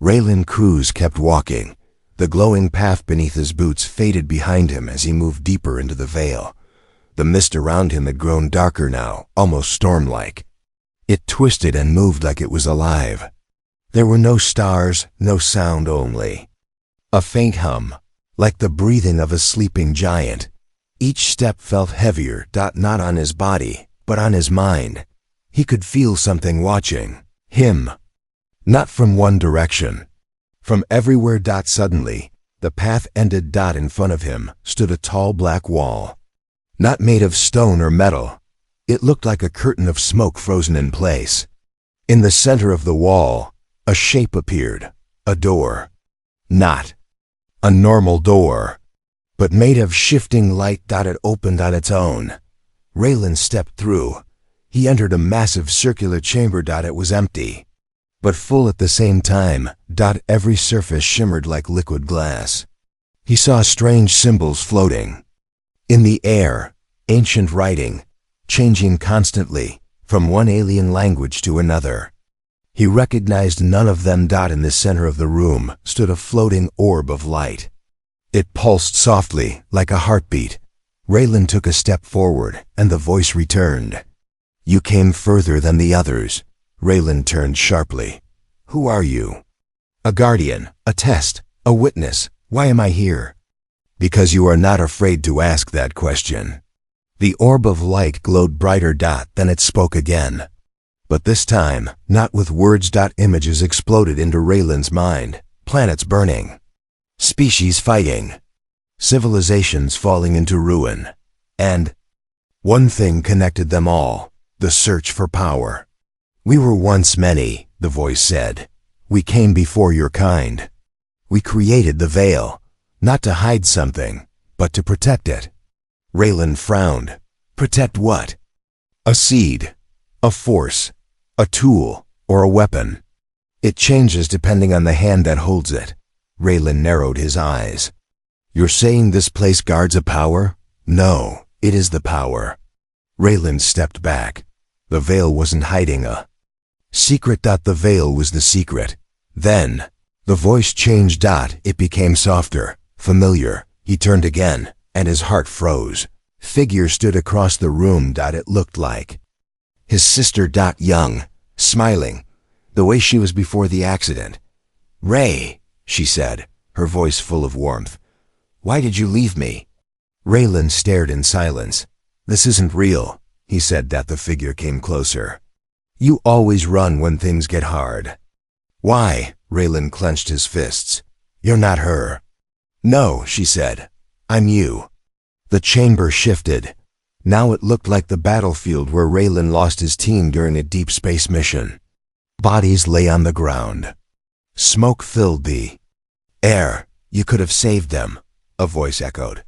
Raylan Cruz kept walking. The glowing path beneath his boots faded behind him as he moved deeper into the veil. The mist around him had grown darker now, almost storm-like. It twisted and moved like it was alive. There were no stars, no sound only. A faint hum, like the breathing of a sleeping giant. Each step felt heavier, not on his body, but on his mind. He could feel something watching him. Not from one direction. From everywhere. Suddenly, the path ended. In front of him stood a tall black wall. Not made of stone or metal. It looked like a curtain of smoke frozen in place. In the center of the wall, a shape appeared. A door. Not a normal door, but made of shifting light. It opened on its own. Raylan stepped through. He entered a massive circular chamber. It was empty, but full at the same time. Every surface shimmered like liquid glass. He saw strange symbols floating in the air, ancient writing, changing constantly from one alien language to another. He recognized none of them. In the center of the room stood a floating orb of light. It pulsed softly, like a heartbeat. Raylan took a step forward, and the voice returned. "You came further than the others." Raylan turned sharply. "Who are you?" "A guardian, a test, a witness. Why am I here?" "Because you are not afraid to ask that question." The orb of light glowed brighter. Then it spoke again. But this time, not with words. Images exploded into Raylan's mind. Planets burning. Species fighting. Civilizations falling into ruin. And one thing connected them all: the search for power. "We were once many," the voice said. "We came before your kind. We created the veil, not to hide something, but to protect it." Raylan frowned. "Protect what?" "A seed, a force, a tool, or a weapon. It changes depending on the hand that holds it." Raylan narrowed his eyes. "You're saying this place guards a power?" "No, it is the power." Raylan stepped back. The veil wasn't hiding a secret. The veil was the secret. Then, the voice changed. It became softer, familiar. He turned again, and his heart froze. Figure stood across the room. It looked like his sister. Young, smiling, the way she was before the accident. "Ray," she said, her voice full of warmth. "Why did you leave me?" Raylan stared in silence. "This isn't real," he said. The figure came closer. "You always run when things get hard." "Why?" Raylan clenched his fists. "You're not her." "No," she said. "I'm you." The chamber shifted. Now it looked like the battlefield where Raylan lost his team during a deep space mission. Bodies lay on the ground. Smoke filled the air. "You could have saved them," a voice echoed.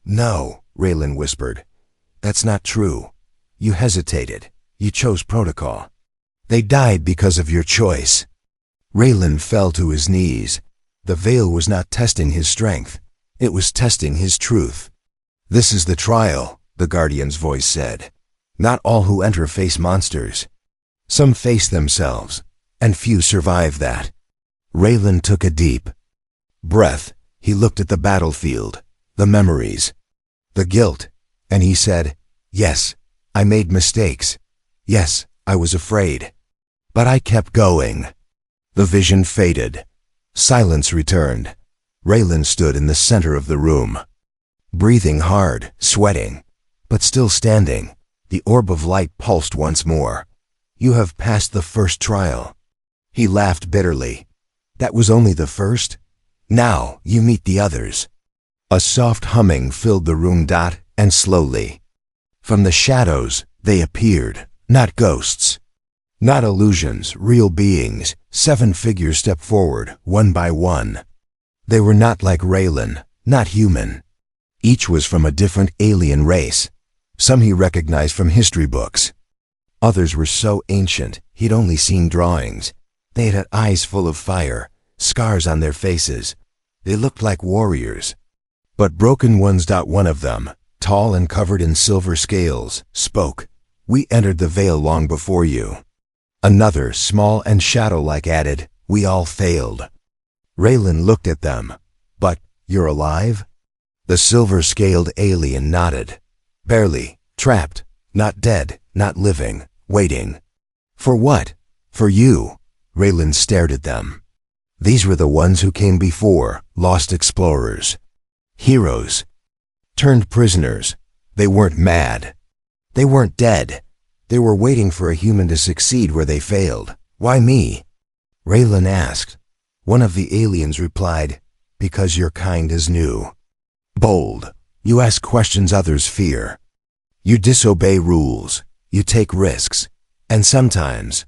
"No," Raylan whispered. "That's not true. You hesitated. You chose protocol. They died because of your choice." Raylan fell to his knees. The veil was not testing his strength. It was testing his truth. "This is the trial," the Guardian's voice said. "Not all who enter face monsters. Some face themselves, and few survive that." Raylan took a deep breath. He looked at the battlefield, the memories, the guilt, and he said, "Yes, I made mistakes. Yes, I was afraid. But I kept going." The vision faded. Silence returned. Raylan stood in the center of the room, breathing hard, sweating, but still standing. The orb of light pulsed once more. "You have passed the first trial." He laughed bitterly. "That was only the first? Now you meet the others." A soft humming filled the room. And slowly, from the shadows, they appeared. Not ghosts, not illusions, real beings. 7 figures stepped forward, one by one. They were not like Raylan, not human. Each was from a different alien race. Some he recognized from history books. Others were so ancient, he'd only seen drawings. They had eyes full of fire, scars on their faces. They looked like warriors. But broken ones. One of them, tall and covered in silver scales, spoke. "We entered the veil long before you." Another, small and shadow-like, added, "We all failed. Raylan looked at them. But, you're alive? The silver-scaled alien nodded. Barely. Trapped. Not dead. Not living. Waiting. For what? For you. Raylan stared at them. These were the ones who came before, lost explorers. Heroes. Turned prisoners. They weren't mad. They weren't dead. They were waiting for a human to succeed where they failed. Why me? Raylan asked. One of the aliens replied, because your kind is new. Bold. You ask questions others fear. You disobey rules. You take risks. And sometimes,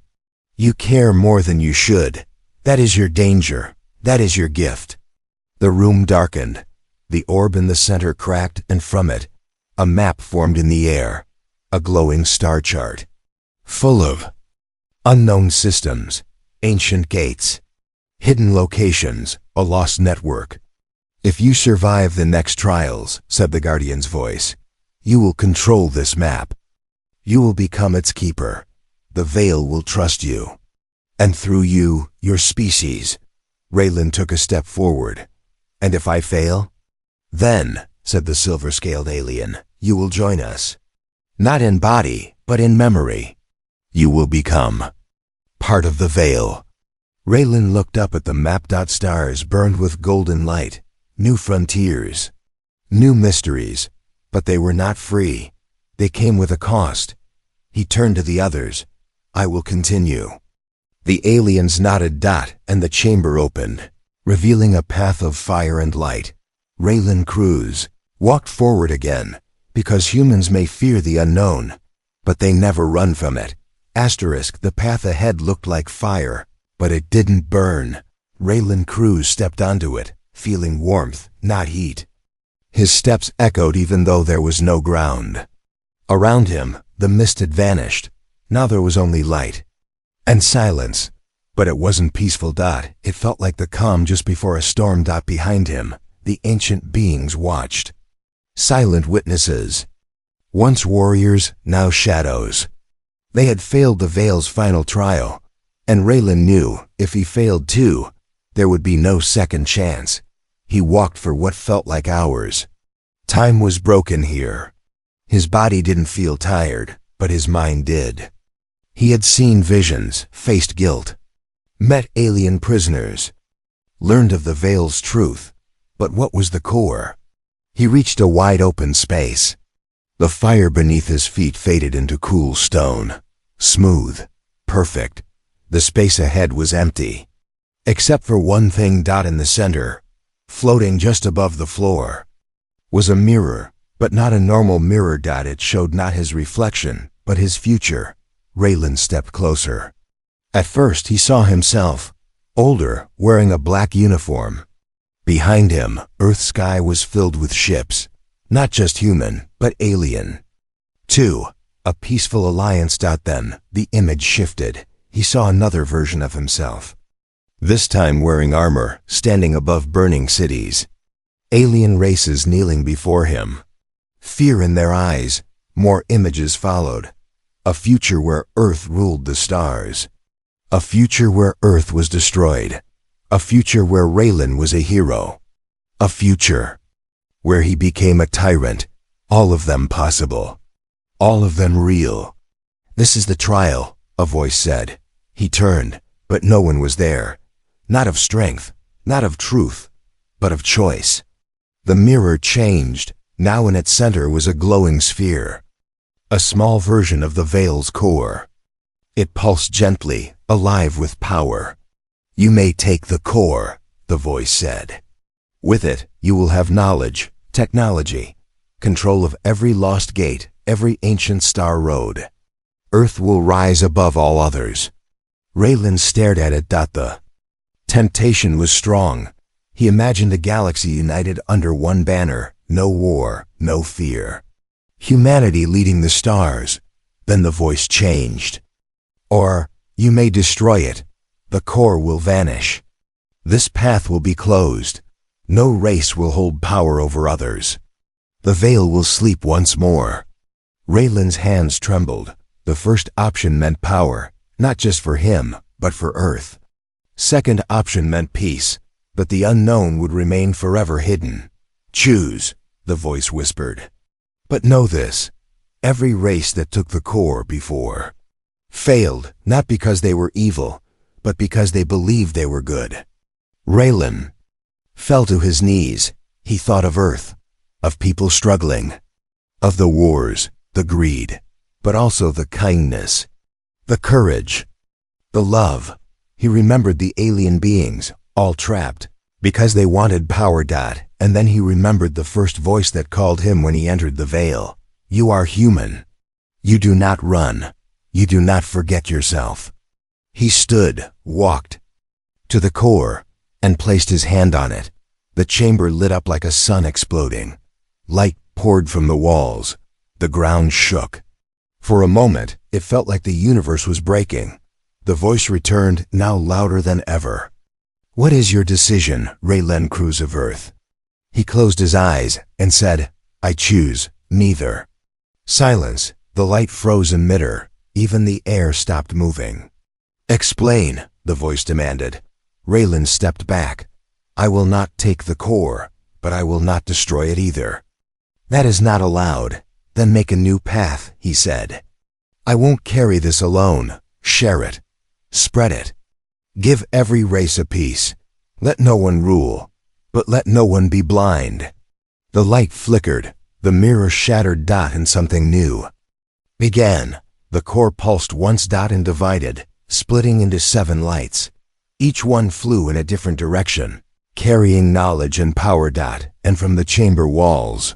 you care more than you should. That is your danger. That is your gift. The room darkened. The orb in the center cracked, and from it, a map formed in the air. A glowing star chart. Full of unknown systems, ancient gates, hidden locations, a lost network. If you survive the next trials, said the Guardian's voice, you will control this map. You will become its keeper. The Veil will trust you. And through you, your species. Raylan took a step forward. And if I fail? Then, said the silver-scaled alien, you will join us. Not in body, but in memory. You will become part of the Veil. Raylan looked up at the map. Stars burned with golden light. New frontiers. New mysteries. But they were not free. They came with a cost. He turned to the others. I will continue. The aliens nodded. And the chamber opened, revealing a path of fire and light. Raylan Cruz walked forward again, because humans may fear the unknown, but they never run from it. The path ahead looked like fire, but it didn't burn. Raylan Cruz stepped onto it, feeling warmth, not heat. His steps echoed even though there was no ground. Around him, the mist had vanished. Now there was only light. And silence. But it wasn't peaceful. It felt like the calm just before a storm. Behind him, the ancient beings watched. Silent witnesses. Once warriors, now shadows. They had failed the Veil's final trial, and Raylan knew if he failed too, there would be no second chance. He walked for what felt like hours. Time was broken here. His body didn't feel tired, but his mind did. He had seen visions, faced guilt, met alien prisoners, learned of the Veil's truth, but what was the core? He reached a wide-open space. The fire beneath his feet faded into cool stone. Smooth. Perfect. The space ahead was empty. Except for one thing. In the center, floating just above the floor, was a mirror, but not a normal mirror. It showed not his reflection, but his future. Raylan stepped closer. At first he saw himself, older, wearing a black uniform. Behind him, Earth's sky was filled with ships, not just human, but alien. 2. A peaceful alliance. Then, the image shifted. He saw another version of himself. This time wearing armor, standing above burning cities. Alien races kneeling before him. Fear in their eyes. More images followed. A future where Earth ruled the stars. A future where Earth was destroyed. A future where Raylan was a hero. A future where he became a tyrant. All of them possible. All of them real. This is the trial, a voice said. He turned, but no one was there. Not of strength, not of truth, but of choice. The mirror changed. Now in its center was a glowing sphere. A small version of the Veil's core. It pulsed gently, alive with power. You may take the core, the voice said. With it, you will have knowledge, technology, control of every lost gate, every ancient star road. Earth will rise above all others. Raylan stared at it. The temptation was strong. He imagined a galaxy united under one banner, no war, no fear. Humanity leading the stars. Then the voice changed. Or, you may destroy it. The core will vanish. This path will be closed. No race will hold power over others. The Veil will sleep once more. Raylan's hands trembled. The first option meant power, not just for him, but for Earth. Second option meant peace, but the unknown would remain forever hidden. Choose, the voice whispered. But know this, every race that took the core before failed, not because they were evil, but because they believed they were good. Raylan fell to his knees. He thought of Earth, of people struggling, of the wars, the greed, but also the kindness, the courage, the love. He remembered the alien beings, all trapped, because they wanted power. And then he remembered the first voice that called him when he entered the Veil. You are human. You do not run. You do not forget yourself. He stood, walked to the core, and placed his hand on it. The chamber lit up like a sun exploding. Light poured from the walls. The ground shook. For a moment, it felt like the universe was breaking. The voice returned, now louder than ever. What is your decision, Raylan Cruz of Earth? He closed his eyes and said, I choose neither. Silence. The light froze in midair. Even the air stopped moving. Explain, the voice demanded. Raylan stepped back. I will not take the core, but I will not destroy it either. That is not allowed. Then make a new path, he said. I won't carry this alone. Share it. Spread it. Give every race a piece. Let no one rule, but let no one be blind. The light flickered. The mirror shattered. And something new began. The core pulsed once. And divided, splitting into 7 lights. Each one flew in a different direction, carrying knowledge and power. And from the chamber walls,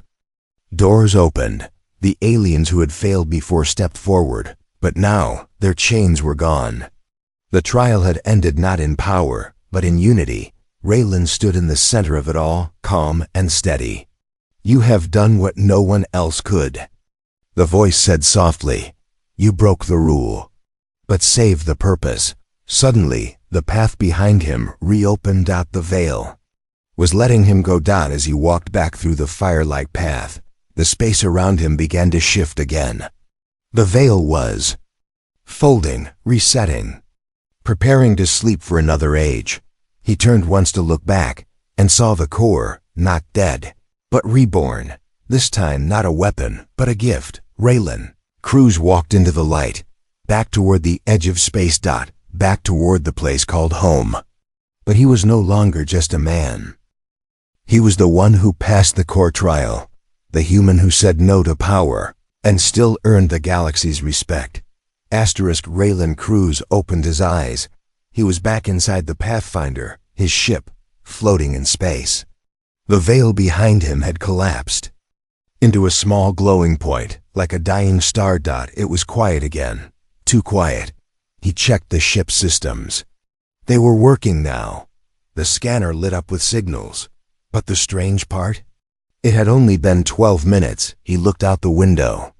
doors opened. The aliens who had failed before stepped forward, but now their chains were gone. The trial had ended not in power, but in unity. Raylan stood in the center of it all, calm and steady. You have done what no one else could. The voice said softly, you broke the rule, but saved the purpose. Suddenly, the path behind him reopened. The veil was letting him go. As he walked back through the fire-like path, the space around him began to shift again. The veil was folding, resetting, preparing to sleep for another age. He turned once to look back and saw the core, not dead, but reborn. This time not a weapon, but a gift. Raylan Cruz walked into the light, back toward the edge of space. Back toward the place called home. But he was no longer just a man. He was the one who passed the core trial, the human who said no to power, and still earned the galaxy's respect. Raylan Cruz opened his eyes. He was back inside the Pathfinder, his ship, floating in space. The veil behind him had collapsed into a small glowing point, like a dying star. It was quiet again, too quiet. He checked the ship's systems. They were working now. The scanner lit up with signals. But the strange part? It had only been 12 minutes. He looked out the window.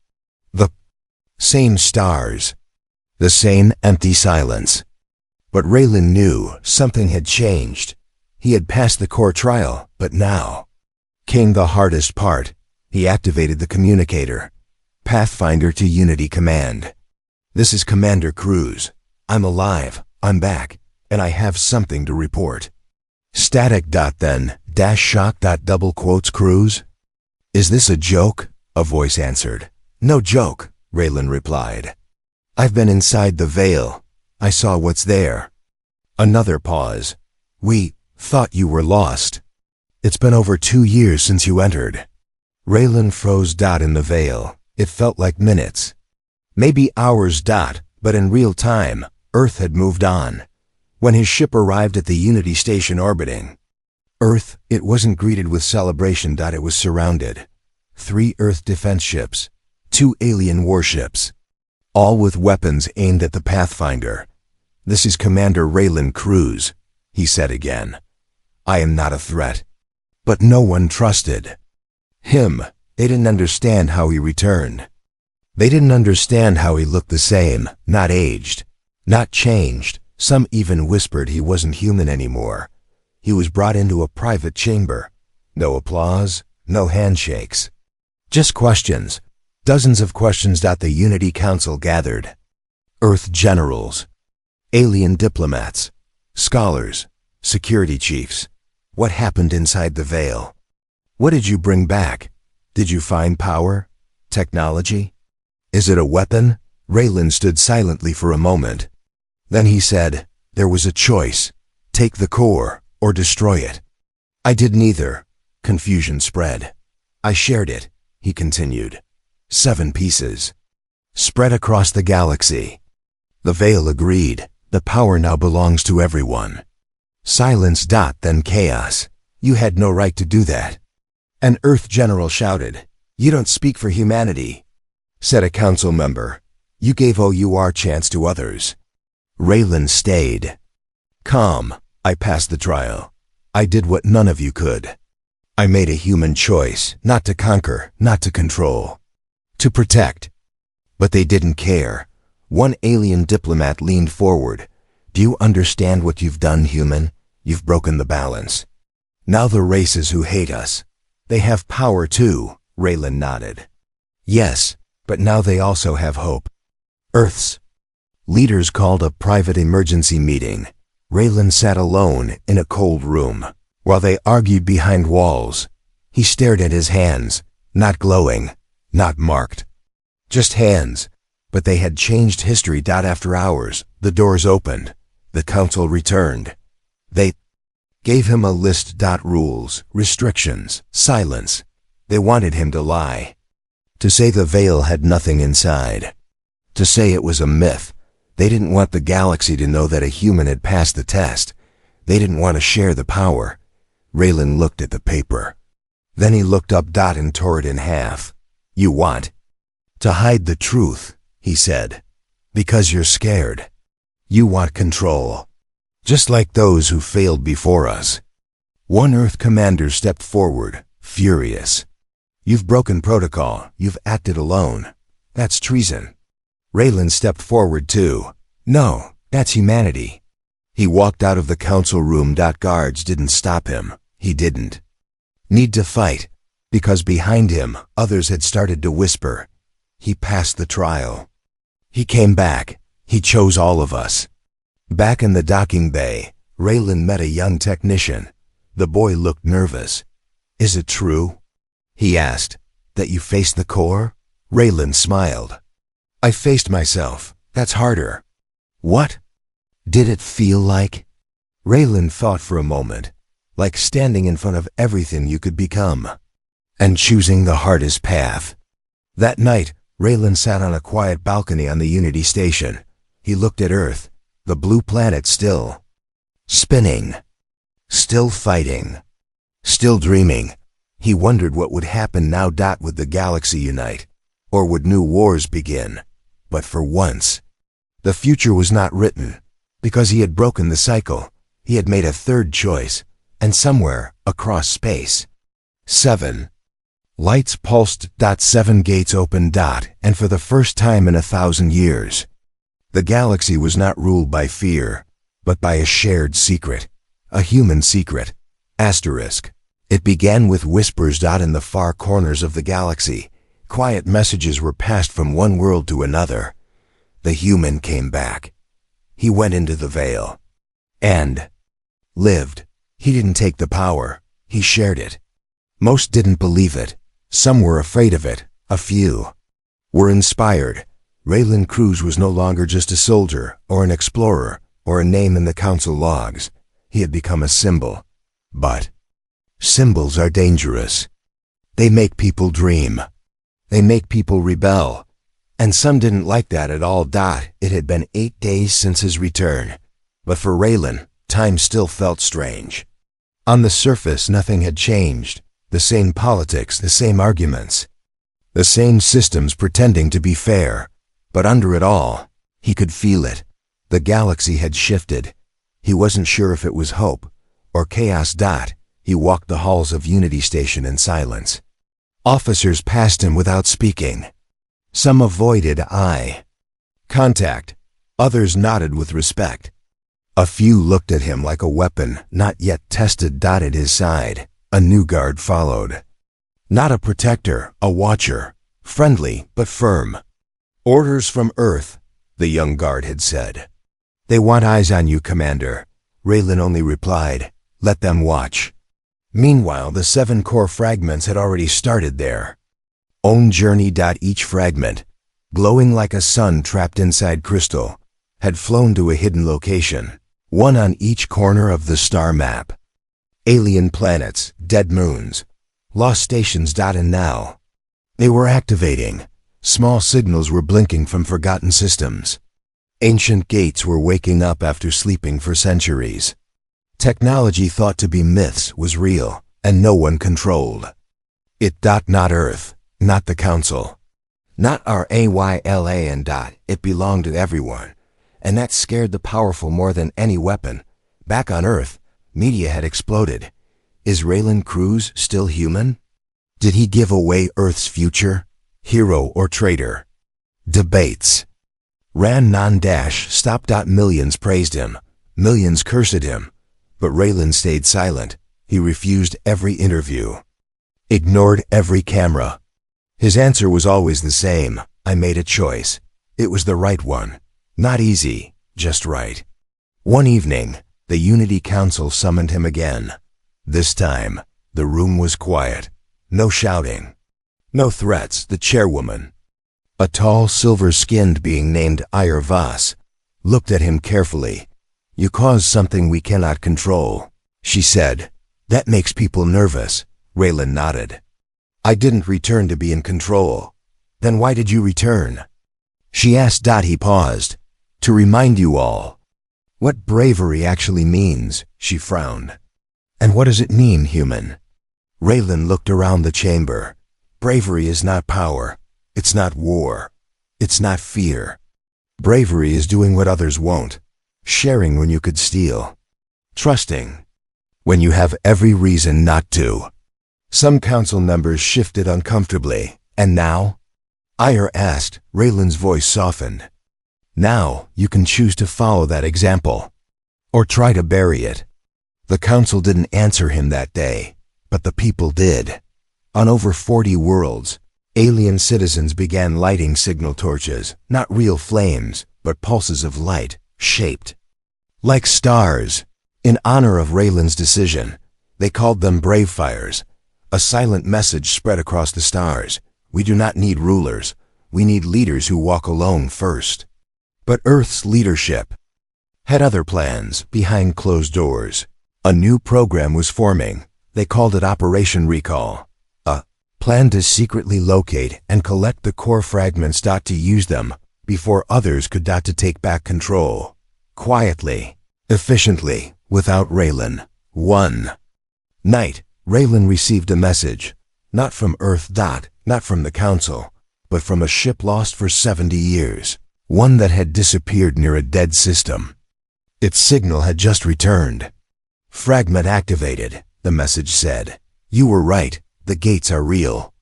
The same stars. The same empty silence. But Raylan knew something had changed. He had passed the core trial, but now came the hardest part. He activated the communicator. Pathfinder to Unity Command. This is Commander Cruz. I'm alive, I'm back, and I have something to report. Static. Then, dash shock. Double quotes Cruz. Is this a joke? A voice answered. No joke, Raylan replied. I've been inside the veil. I saw what's there. Another pause. We thought you were lost. It's been over 2 years since you entered. Raylan froze. In the veil, it felt like minutes. Maybe hours. But in real time, Earth had moved on. When his ship arrived at the Unity station orbiting Earth, it wasn't greeted with celebration. It was surrounded. 3 Earth defense ships, 2 alien warships, all with weapons aimed at the Pathfinder. This is Commander Raylan Cruz, he said again. I am not a threat. But no one trusted him. They didn't understand how he returned. They didn't understand how he looked the same, not aged, not changed. Some even whispered he wasn't human anymore. He was brought into a private chamber. No applause, no handshakes. Just questions. Dozens of questions. The Unity Council gathered. Earth generals, alien diplomats, scholars, security chiefs. What happened inside the veil? What did you bring back? Did you find power? Technology? Is it a weapon? Raylan stood silently for a moment. Then he said, there was a choice. Take the core, or destroy it. I did neither. Confusion spread. I shared it, he continued. 7 pieces. Spread across the galaxy. The veil agreed. The power now belongs to everyone. Silence. Then chaos. You had no right to do that. An Earth general shouted. You don't speak for humanity, said a council member. You gave our chance to others. Raylan stayed calm. I passed the trial. I did what none of you could. I made a human choice, not to conquer, not to control, to protect. But they didn't care. One alien diplomat leaned forward. Do you understand what you've done, human? You've broken the balance. Now the races who hate us, they have power too, Raylan nodded. Yes, but now they also have hope. Earth's leaders called a private emergency meeting. Raylan sat alone in a cold room. While they argued behind walls, he stared at his hands, not glowing, not marked. Just hands, but they had changed history. After hours, the doors opened. The council returned. They gave him a list. Rules, restrictions, silence. They wanted him to lie. To say the veil had nothing inside. To say it was a myth. They didn't want the galaxy to know that a human had passed the test. They didn't want to share the power. Raylan looked at the paper. Then he looked up. And tore it in half. You want to hide the truth, he said. Because you're scared. You want control. Just like those who failed before us. One Earth commander stepped forward, furious. You've broken protocol. You've acted alone. That's treason. Raylan stepped forward too. No, that's humanity. He walked out of the council room. Guards didn't stop him. He didn't need to fight, because behind him, others had started to whisper. He passed the trial. He came back. He chose all of us. Back in the docking bay, Raylan met a young technician. The boy looked nervous. Is it true, he asked, that you faced the core? Raylan smiled. I faced myself. That's harder. What did it feel like? Raylan thought for a moment. Like standing in front of everything you could become, and choosing the hardest path. That night, Raylan sat on a quiet balcony on the Unity station. He looked at Earth, the blue planet still spinning, still fighting, still dreaming. He wondered what would happen now. Would the galaxy unite, or would new wars begin? But for once, the future was not written, because he had broken the cycle. He had made a third choice. And somewhere, across space, 7 lights pulsed. 7 gates opened. And for the first time in 1,000 years, the galaxy was not ruled by fear, but by a shared secret, a human secret. It began with whispers. In the far corners of the galaxy, quiet messages were passed from one world to another. The human came back. He went into the veil and lived. He didn't take the power, he shared it. Most didn't believe it. Some were afraid of it. A few were inspired. Raylan Cruz was no longer just a soldier, or an explorer, or a name in the council logs. He had become a symbol. But symbols are dangerous. They make people dream. They make people rebel. And some didn't like that at all. It had been 8 days since his return. But for Raylan, time still felt strange. On the surface, nothing had changed. The same politics, the same arguments, the same systems pretending to be fair. But under it all, he could feel it. The galaxy had shifted. He wasn't sure if it was hope or chaos. He walked the halls of Unity Station in silence. Officers passed him without speaking. Some avoided eye contact. Others nodded with respect. A few looked at him like a weapon not yet tested. At his side, a new guard followed. Not a protector, a watcher, friendly but firm. Orders from Earth, the young guard had said. They want eyes on you, Commander. Raylan only replied, let them watch. Meanwhile, the 7 core fragments had already started their own journey. Each fragment, glowing like a sun trapped inside crystal, had flown to a hidden location, one on each corner of the star map. Alien planets, dead moons, lost stations. And now, they were activating. Small signals were blinking from forgotten systems. Ancient gates were waking up after sleeping for centuries. Technology thought to be myths was real, and no one controlled it. Not Earth, not the Council, not our AYLA and dot. It belonged to everyone, and that scared the powerful more than any weapon. Back on Earth, media had exploded. Is Raylan Cruz still human? Did he give away Earth's future? Hero or traitor? Debates ran non-stop. Millions praised him, millions cursed him, but Raylan stayed silent. He refused every interview, ignored every camera. His answer was always the same: I made a choice. It was the right one. Not easy, just right. One evening, the Unity Council summoned him again. This time, the room was quiet. No shouting, no threats. The chairwoman, a tall, silver-skinned being named Ira Voss, looked at him carefully. You caused something we cannot control, she said. That makes people nervous. Raylan nodded. I didn't return to be in control. Then why did you return? She asked. He paused. To remind you all what bravery actually means, she frowned. And what does it mean, human? Raylan looked around the chamber. Bravery is not power. It's not war. It's not fear. Bravery is doing what others won't. Sharing when you could steal. Trusting when you have every reason not to. Some council members shifted uncomfortably. And now? Ira asked. Raylan's voice softened. Now, you can choose to follow that example, or try to bury it. The council didn't answer him that day, but the people did. On over 40 worlds, alien citizens began lighting signal torches, not real flames, but pulses of light, shaped like stars. In honor of Raylan's decision, they called them brave fires. A silent message spread across the stars. We do not need rulers. We need leaders who walk alone first. But Earth's leadership had other plans behind closed doors. A new program was forming. They called it Operation Recall. A plan to secretly locate and collect the core fragments. To use them before others could. To take back control. Quietly, efficiently, without Raylan. One night, Raylan received a message. Not from Earth. Not from the Council, but from a ship lost for 70 years. One that had disappeared near a dead system. Its signal had just returned. Fragment activated, the message said. You were right, the gates are real.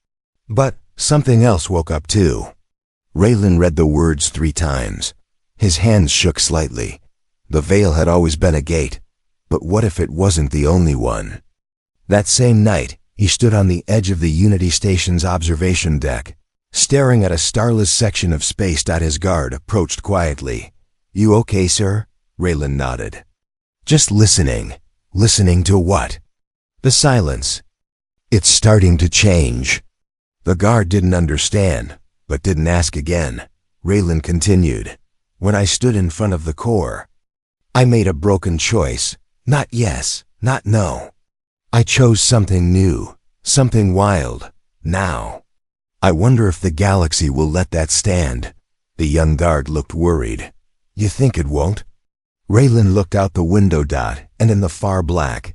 But something else woke up too. Raylan read the words 3 times. His hands shook slightly. The veil had always been a gate, but what if it wasn't the only one? That same night, he stood on the edge of the Unity Station's observation deck, staring at a starless section of space. His guard approached quietly. You okay, sir? Raylan nodded. Just listening. Listening to what? The silence. It's starting to change. The guard didn't understand, but didn't ask again. Raylan continued. When I stood in front of the core, I made a broken choice. Not yes, not no. I chose something new, something wild, now. I wonder if the galaxy will let that stand. The young guard looked worried. You think it won't? Raylan looked out the window. And in the far black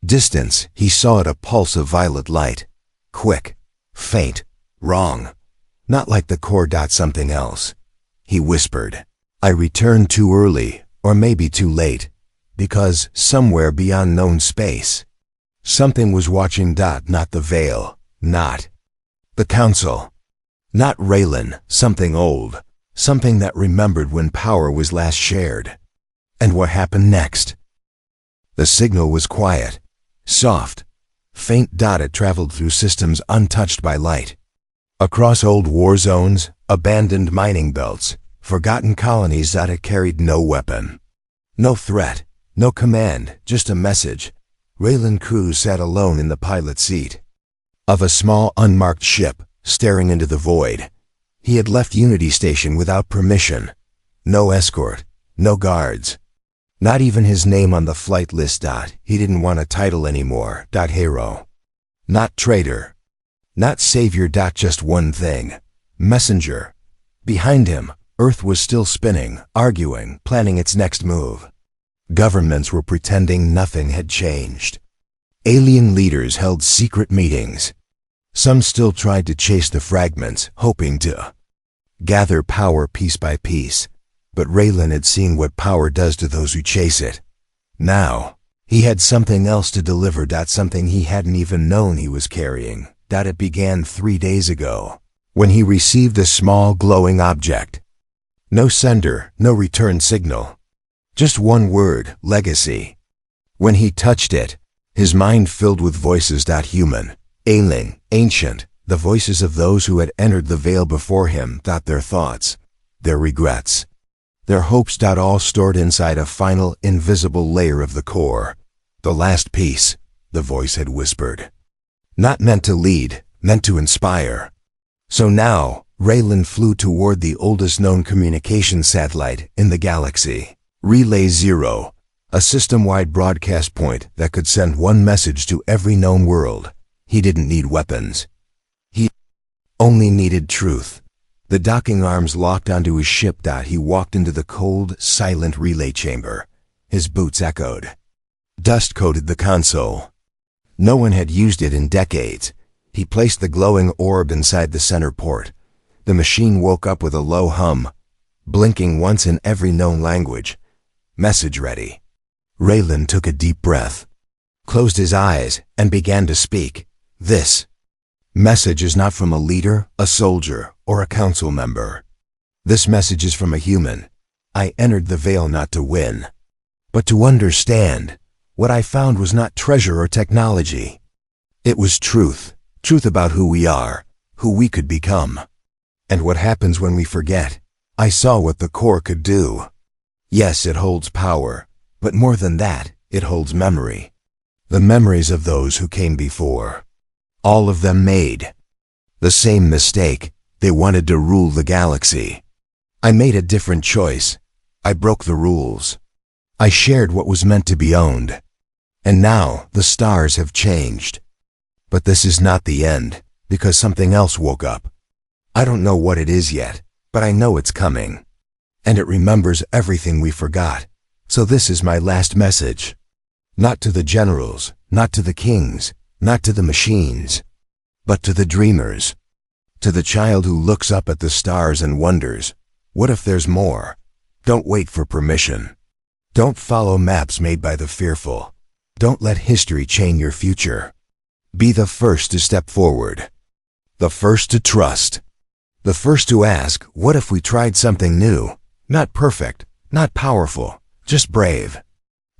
distance, he saw a pulse of violet light. Quick, faint, wrong. Not like the core. Something else. He whispered. I returned too early, or maybe too late, because somewhere beyond known space, something was watching. Not the veil, not the Council, not Raylan. Something old, something that remembered when power was last shared. And what happened next? The signal was quiet, soft, faint. It traveled through systems untouched by light, across old war zones, abandoned mining belts, forgotten colonies. It carried no weapon, no threat, no command, just a message. Raylan Cruz sat alone in the pilot seat of a small unmarked ship, staring into the void. He had left Unity Station without permission. No escort, no guards. Not even his name on the flight list. He didn't want a title anymore. Hero. Not traitor. Not savior. Just one thing. Messenger. Behind him, Earth was still spinning, arguing, planning its next move. Governments were pretending nothing had changed. Alien leaders held secret meetings. Some still tried to chase the fragments, hoping to gather power piece by piece. But Raylan had seen what power does to those who chase it. Now, he had something else to deliver. Something he hadn't even known he was carrying. It began 3 days ago, when he received a small glowing object. No sender, no return signal. Just one word, legacy. When he touched it, his mind filled with voices. Human, alien, ancient, the voices of those who had entered the veil before him. Their thoughts, their regrets, their hopes. All stored inside a final, invisible layer of the core. The last piece, the voice had whispered. Not meant to lead, meant to inspire. So now, Raylan flew toward the oldest known communication satellite in the galaxy. Relay 0, a system-wide broadcast point that could send one message to every known world. He didn't need weapons. He only needed truth. The docking arms locked onto his ship. He walked into the cold, silent relay chamber. His boots echoed. Dust coated the console. No one had used it in decades. He placed the glowing orb inside the center port. The machine woke up with a low hum, blinking once in every known language. Message ready. Raylan took a deep breath, closed his eyes, and began to speak. This message is not from a leader, a soldier, or a council member. This message is from a human. I entered the veil not to win, but to understand. What I found was not treasure or technology. It was truth. Truth about who we are, who we could become, and what happens when we forget. I saw what the core could do. Yes, it holds power, but more than that, it holds memory. The memories of those who came before. All of them made the same mistake. They wanted to rule the galaxy. I made a different choice. I broke the rules. I shared what was meant to be owned. And now the stars have changed. But this is not the end, because something else woke up. I don't know what it is yet, but I know it's coming. And it remembers everything we forgot. So this is my last message. Not to the generals, not to the kings, not to the machines, but to the dreamers. To the child who looks up at the stars and wonders, what if there's more? Don't wait for permission. Don't follow maps made by the fearful. Don't let history chain your future. Be the first to step forward. The first to trust. The first to ask, what if we tried something new? Not perfect, not powerful, just brave.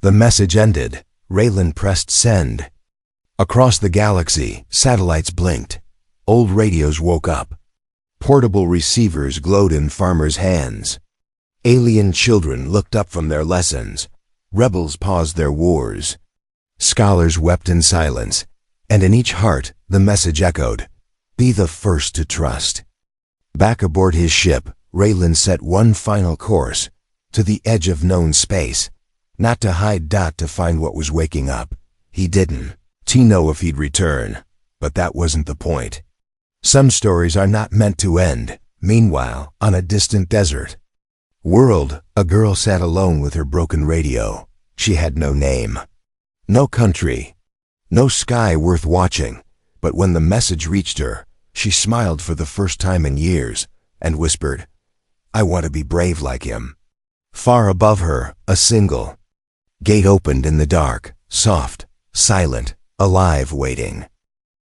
The message ended. Raylan pressed send. Across the galaxy, satellites blinked. Old radios woke up. Portable receivers glowed in farmers' hands. Alien children looked up from their lessons. Rebels paused their wars. Scholars wept in silence. And in each heart, the message echoed, be the first to trust. Back aboard his ship, Raylan set one final course, to the edge of known space, not to hide. To find what was waking up. He didn't know if he'd return, but that wasn't the point. Some stories are not meant to end. Meanwhile, on a distant desert world, a girl sat alone with her broken radio. She had no name, no country, no sky worth watching, but when the message reached her, she smiled for the first time in years and whispered, I want to be brave like him. Far above her, a single gate opened in the dark, soft, silent, alive, waiting.